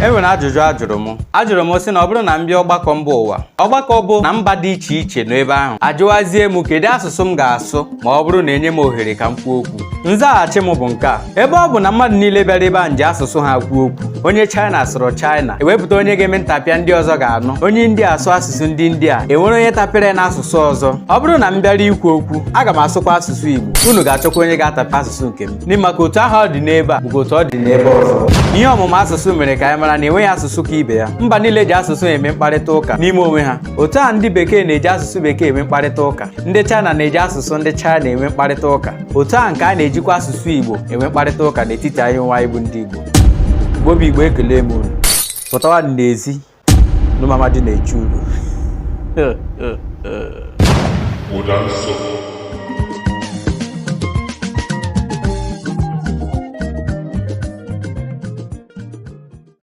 enwere ajụjụ m sị na ọ bụrụ na m bịa ọgbakọ mba ụwa, ọgbakọ bụ na mba dị iche iche n'ebe ahụ, ajụwazie m kedu asụsụ m ga-asụ ma ọ bụrụ na enye m ohere ka m kwuo okwu. Nzaghachi m bụ nke a: ebe ọ bụ na mmadụ niile bịara ebe a nji asụsụ ha kwuo okwu, onye China sụrụ China, ewepụta onye ga-eme ntapịa ndị ọzọ ga-anụ, onye India asụ asụsụ ndị India, enwere onye tapịara n'asụsụ ọzọ. Ọ bụrụ na m bịara ikwu okwu, aga m asụkwa asụsụ Igbo, unu ga-achọkwa onye ga-atapịa asụsụ nke m, n'ihi maka otu ahụ ọ dị n'ebe a bụkwa otu ọ dị n'ebe ọzọ. Ihe ọmụmụ asụsụ mere ka anyị mara na enweghị asụsụ ka ibe ya. Mba niile ji asụsụ eme mkparịta ụka n'ime onwe ha. Otu a ndị bekee na-eji asụsụ bekee eme mkparịta ụka, ndị China na-eji asụsụ ndị China eme mkparịta ụka. Otu a nke a na-ejikwa asụsụ Igbo enwe mkparịta ụka n'etiti anyị nwa Igbo ndị Igbo. Igbo Igbo ekele m unu. Pụtawa n'ezi n'ụmụamadi na-eche uru.